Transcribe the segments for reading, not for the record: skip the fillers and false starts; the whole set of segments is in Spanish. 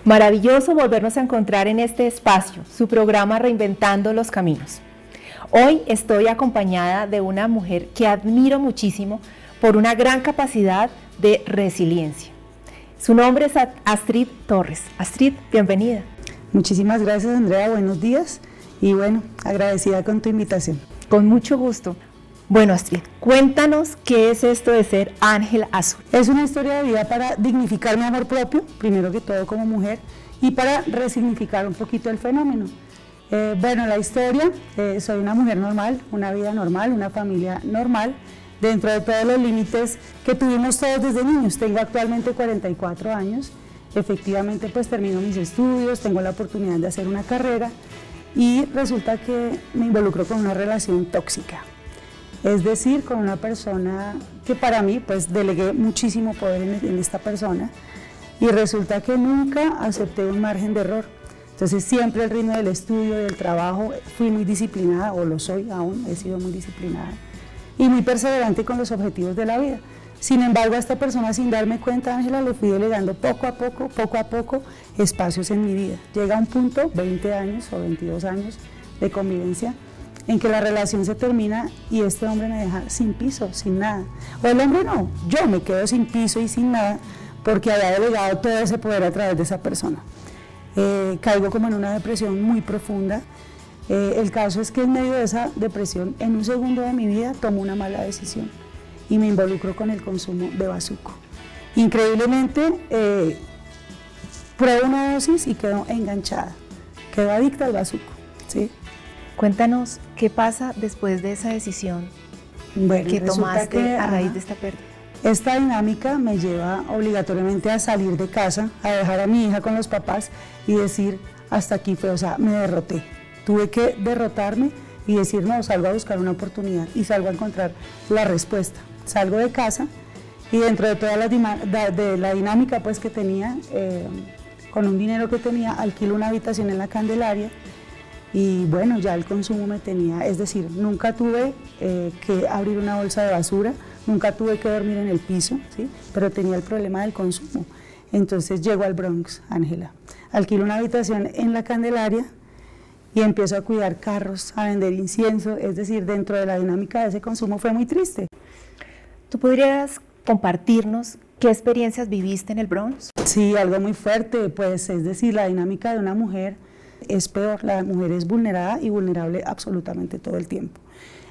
Maravilloso volvernos a encontrar en este espacio, su programa Reinventando los Caminos. Hoy estoy acompañada de una mujer que admiro muchísimo por una gran capacidad de resiliencia. Su nombre es Astrid Torres. Astrid, bienvenida. Muchísimas gracias, Andrea, buenos días y bueno, agradecida con tu invitación. Con mucho gusto. Bueno, Astrid, cuéntanos qué es esto de ser Ángel Azul. Es una historia de vida para dignificar mi amor propio, primero que todo como mujer, y para resignificar un poquito el fenómeno. Bueno, la historia, soy una mujer normal, una vida normal, una familia normal, dentro de todos los límites que tuvimos todos desde niños. Tengo actualmente 44 años, efectivamente pues termino mis estudios, tengo la oportunidad de hacer una carrera y resulta que me involucro con una relación tóxica. Es decir, con una persona que para mí, pues delegué muchísimo poder en esta persona y resulta que nunca acepté un margen de error. Entonces siempre el ritmo del estudio, del trabajo, fui muy disciplinada, o lo soy aún, he sido muy disciplinada y muy perseverante con los objetivos de la vida. Sin embargo, a esta persona, sin darme cuenta, Ángela, le fui delegando poco a poco, espacios en mi vida. Llega un punto, 20 años o 22 años de convivencia, en que la relación se termina y este hombre me deja sin piso, sin nada. O el hombre no, yo me quedo sin piso y sin nada porque había delegado todo ese poder a través de esa persona. Caigo como en una depresión muy profunda. El caso es que en medio de esa depresión, en un segundo de mi vida, tomo una mala decisión y me involucro con el consumo de bazuco. Increíblemente, pruebo una dosis y quedo enganchada, quedo adicta al bazuco, ¿sí? Cuéntanos qué pasa después de esa decisión que tomaste a raíz de esta pérdida. Esta dinámica me lleva obligatoriamente a salir de casa, a dejar a mi hija con los papás y decir, hasta aquí fue, o sea, me derroté. Tuve que derrotarme y decir, no, salgo a buscar una oportunidad y salgo a encontrar la respuesta. Salgo de casa y dentro de toda la dinámica pues, que tenía, con un dinero que tenía, alquilo una habitación en la Candelaria. Y bueno, ya el consumo me tenía, es decir, nunca tuve que abrir una bolsa de basura, nunca tuve que dormir en el piso, ¿sí? Pero tenía el problema del consumo. Entonces llego al Bronx, Ángela, alquilo una habitación en la Candelaria y empiezo a cuidar carros, a vender incienso, es decir, dentro de la dinámica de ese consumo fue muy triste. ¿Tú podrías compartirnos qué experiencias viviste en el Bronx? Sí, algo muy fuerte, pues es decir, la dinámica de una mujer es peor, la mujer es vulnerada y vulnerable absolutamente todo el tiempo.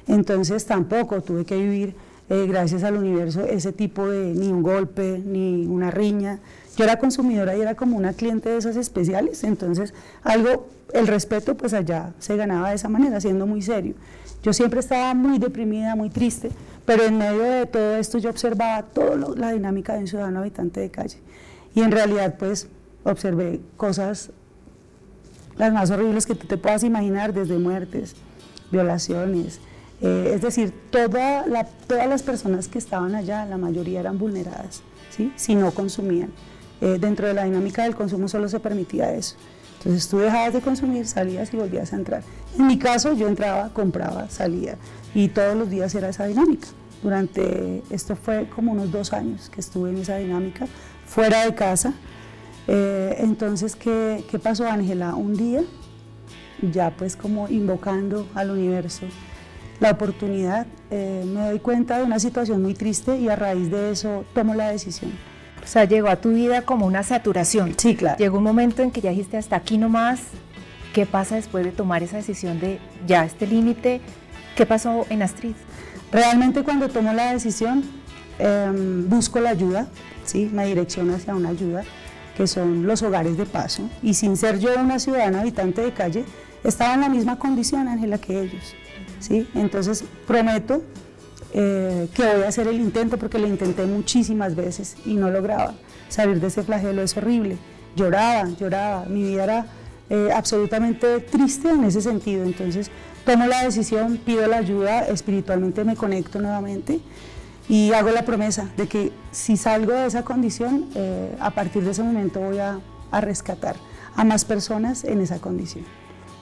Entonces tampoco tuve que vivir, gracias al universo, ese tipo de ni un golpe, ni una riña. Yo era consumidora y era como una cliente de esas especiales, entonces el respeto pues allá se ganaba de esa manera, siendo muy serio. Yo siempre estaba muy deprimida, muy triste, pero en medio de todo esto yo observaba toda la dinámica de un ciudadano habitante de calle y en realidad pues observé cosas las más horribles que tú te puedas imaginar, desde muertes, violaciones, es decir, todas las personas que estaban allá, la mayoría eran vulneradas, ¿sí? Si no consumían. Dentro de la dinámica del consumo solo se permitía eso. Entonces tú dejabas de consumir, salías y volvías a entrar. En mi caso yo entraba, compraba, salía y todos los días era esa dinámica. Esto fue como unos 2 años que estuve en esa dinámica, fuera de casa. Entonces, ¿qué pasó, Ángela? Un día, ya pues como invocando al universo la oportunidad, me doy cuenta de una situación muy triste y a raíz de eso tomo la decisión. O sea, llegó a tu vida como una saturación. Sí, claro. Llegó un momento en que ya dijiste hasta aquí nomás. ¿Qué pasa después de tomar esa decisión de ya este límite? ¿Qué pasó en Astrid? Realmente cuando tomo la decisión, busco la ayuda, ¿sí? Me direcciono hacia una ayuda, que son los hogares de paso, y sin ser yo una ciudadana habitante de calle, estaba en la misma condición, Ángela, que ellos, ¿sí? Entonces prometo que voy a hacer el intento, porque lo intenté muchísimas veces y no lograba salir de ese flagelo. Es horrible, lloraba, mi vida era absolutamente triste en ese sentido. Entonces tomo la decisión, pido la ayuda, espiritualmente me conecto nuevamente y hago la promesa de que si salgo de esa condición, a partir de ese momento voy a rescatar a más personas en esa condición.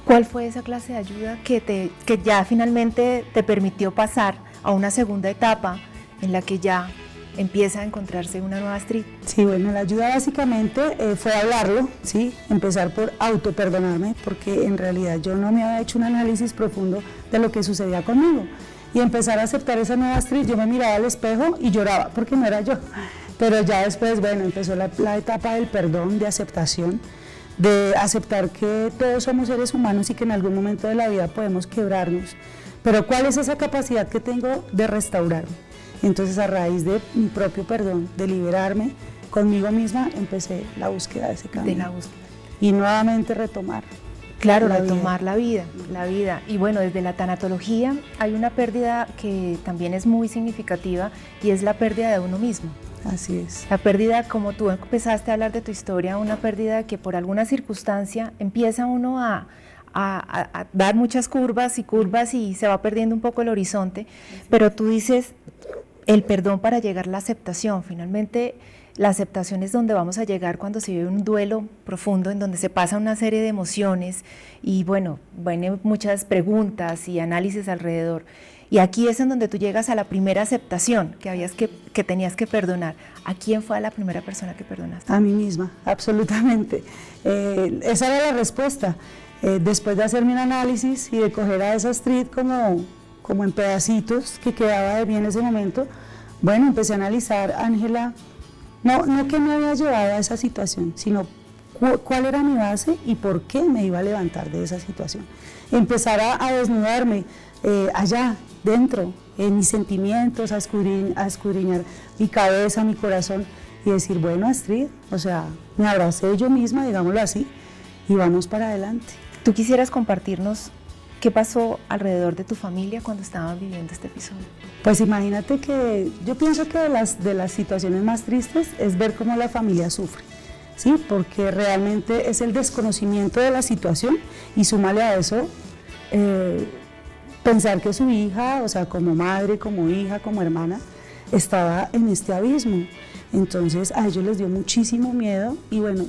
¿Cuál fue esa clase de ayuda que ya finalmente te permitió pasar a una segunda etapa en la que ya empieza a encontrarse una nueva Astrid? Sí, bueno, la ayuda básicamente fue hablarlo, ¿sí? Empezar por autoperdonarme, porque en realidad yo no me había hecho un análisis profundo de lo que sucedía conmigo. Y empezar a aceptar esa nueva Astrid. Yo me miraba al espejo y lloraba, porque no era yo. Pero ya después, bueno, empezó la etapa del perdón, de aceptación, de aceptar que todos somos seres humanos y que en algún momento de la vida podemos quebrarnos. Pero ¿cuál es esa capacidad que tengo de restaurarme? Entonces, a raíz de mi propio perdón, de liberarme conmigo misma, empecé la búsqueda de ese camino. De la búsqueda. Y nuevamente retomar. Claro, retomar la vida. Y bueno, desde la tanatología hay una pérdida que también es muy significativa y es la pérdida de uno mismo. Así es. La pérdida, como tú empezaste a hablar de tu historia, una pérdida que por alguna circunstancia empieza uno a dar muchas curvas y se va perdiendo un poco el horizonte, pero tú dices el perdón para llegar a la aceptación. Finalmente, la aceptación es donde vamos a llegar cuando se vive un duelo profundo, en donde se pasa una serie de emociones y bueno, vienen muchas preguntas y análisis alrededor. Y aquí es en donde tú llegas a la primera aceptación que tenías que perdonar. ¿A quién fue la primera persona que perdonaste? A mí misma, absolutamente. Esa era la respuesta. Después de hacerme un análisis y de coger a esa Astrid como en pedacitos que quedaba de mí en ese momento, bueno, empecé a analizar, Ángela, no que me había llevado a esa situación, sino cuál era mi base y por qué me iba a levantar de esa situación. Empezar a desnudarme allá, dentro, en mis sentimientos, a escudriñar mi cabeza, mi corazón y decir, bueno, Astrid, o sea, me abracé yo misma, digámoslo así, y vamos para adelante. ¿Tú quisieras compartirnos qué pasó alrededor de tu familia cuando estaban viviendo este episodio? Pues imagínate que yo pienso que de las situaciones más tristes es ver cómo la familia sufre, ¿sí? Porque realmente es el desconocimiento de la situación y súmale a eso pensar que su hija, o sea, como madre, como hija, como hermana, estaba en este abismo. Entonces a ellos les dio muchísimo miedo y bueno,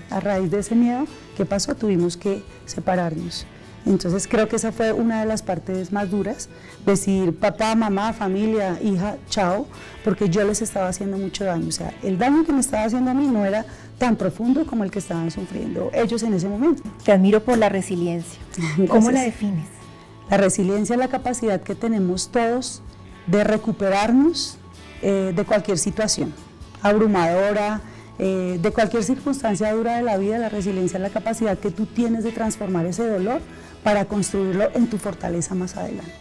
a raíz de ese miedo, ¿qué pasó? Tuvimos que separarnos. Entonces creo que esa fue una de las partes más duras, decir papá, mamá, familia, hija, chao, porque yo les estaba haciendo mucho daño. O sea, el daño que me estaba haciendo a mí no era tan profundo como el que estaban sufriendo ellos en ese momento. Te admiro por la resiliencia. ¿Cómo la defines? La resiliencia es la capacidad que tenemos todos de recuperarnos de cualquier situación abrumadora, de cualquier circunstancia dura de la vida. La resiliencia es la capacidad que tú tienes de transformar ese dolor para construirlo en tu fortaleza más adelante.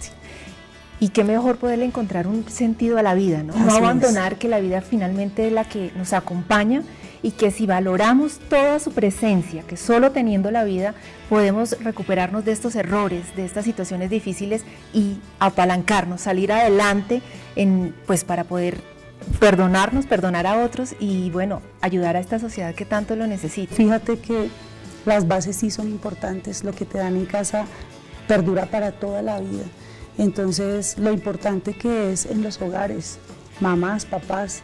Y qué mejor poderle encontrar un sentido a la vida, ¿no? No abandonar que la vida finalmente es la que nos acompaña y que si valoramos toda su presencia, que solo teniendo la vida podemos recuperarnos de estos errores, de estas situaciones difíciles y apalancarnos, salir adelante pues para poder perdonarnos, perdonar a otros y bueno, ayudar a esta sociedad que tanto lo necesita. Fíjate que las bases sí son importantes, lo que te dan en casa perdura para toda la vida. Entonces, lo importante que es en los hogares, mamás, papás,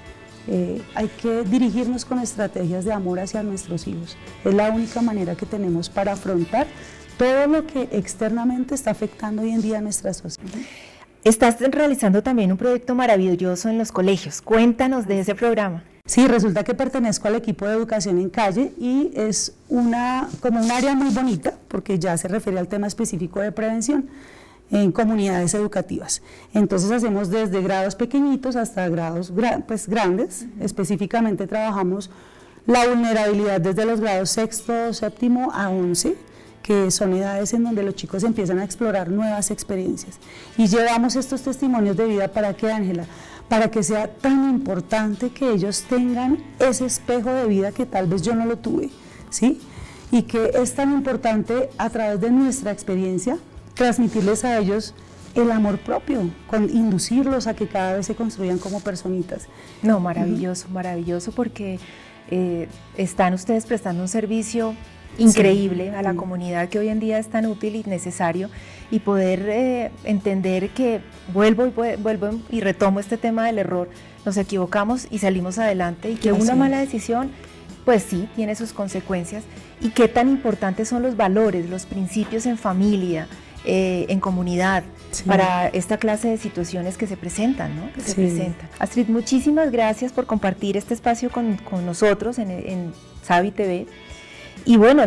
hay que dirigirnos con estrategias de amor hacia nuestros hijos. Es la única manera que tenemos para afrontar todo lo que externamente está afectando hoy en día a nuestra sociedad. Estás realizando también un proyecto maravilloso en los colegios. Cuéntanos de ese programa. Sí, resulta que pertenezco al equipo de educación en calle y es como un área muy bonita porque ya se refiere al tema específico de prevención en comunidades educativas. Entonces hacemos desde grados pequeñitos hasta grados grandes. Específicamente trabajamos la vulnerabilidad desde los grados sexto, séptimo a 11, que son edades en donde los chicos empiezan a explorar nuevas experiencias. Y llevamos estos testimonios de vida para que, Ángela, para que sea tan importante que ellos tengan ese espejo de vida que tal vez yo no lo tuve, ¿sí? Y que es tan importante a través de nuestra experiencia transmitirles a ellos el amor propio, inducirlos a que cada vez se construyan como personitas. No, maravilloso, maravilloso porque están ustedes prestando un servicio increíble a la comunidad que hoy en día es tan útil y necesario y poder entender que vuelvo y retomo este tema del error, nos equivocamos y salimos adelante y que una mala decisión pues sí, tiene sus consecuencias y qué tan importantes son los valores, los principios en familia, en comunidad, Sí. para esta clase de situaciones que se presentan, ¿no? Que se Sí. presentan. Astrid, muchísimas gracias por compartir este espacio con nosotros en Savi TV. Y bueno,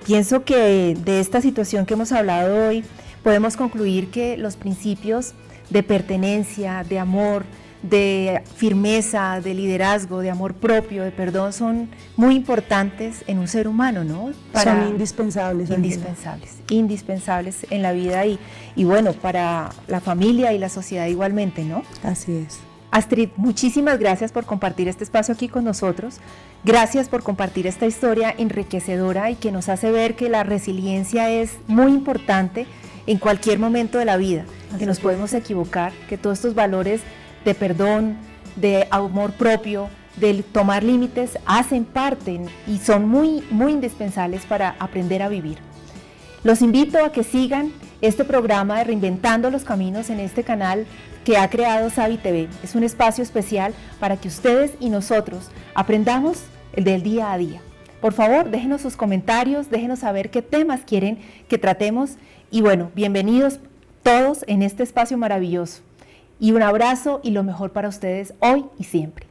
pienso que de esta situación que hemos hablado hoy, podemos concluir que los principios de pertenencia, de amor, de firmeza, de liderazgo, de amor propio, de perdón, son muy importantes en un ser humano, ¿no? Son indispensables. Indispensables en la vida y bueno, para la familia y la sociedad igualmente, ¿no? Así es. Astrid, muchísimas gracias por compartir este espacio aquí con nosotros. Gracias por compartir esta historia enriquecedora y que nos hace ver que la resiliencia es muy importante en cualquier momento de la vida, que nos podemos equivocar, que todos estos valores de perdón, de amor propio, de tomar límites, hacen parte y son muy, muy indispensables para aprender a vivir. Los invito a que sigan este programa de Reinventando los Caminos en este canal que ha creado Savi TV. Es un espacio especial para que ustedes y nosotros aprendamos del día a día. Por favor, déjenos sus comentarios, déjenos saber qué temas quieren que tratemos y bueno, bienvenidos todos en este espacio maravilloso. Y un abrazo y lo mejor para ustedes hoy y siempre.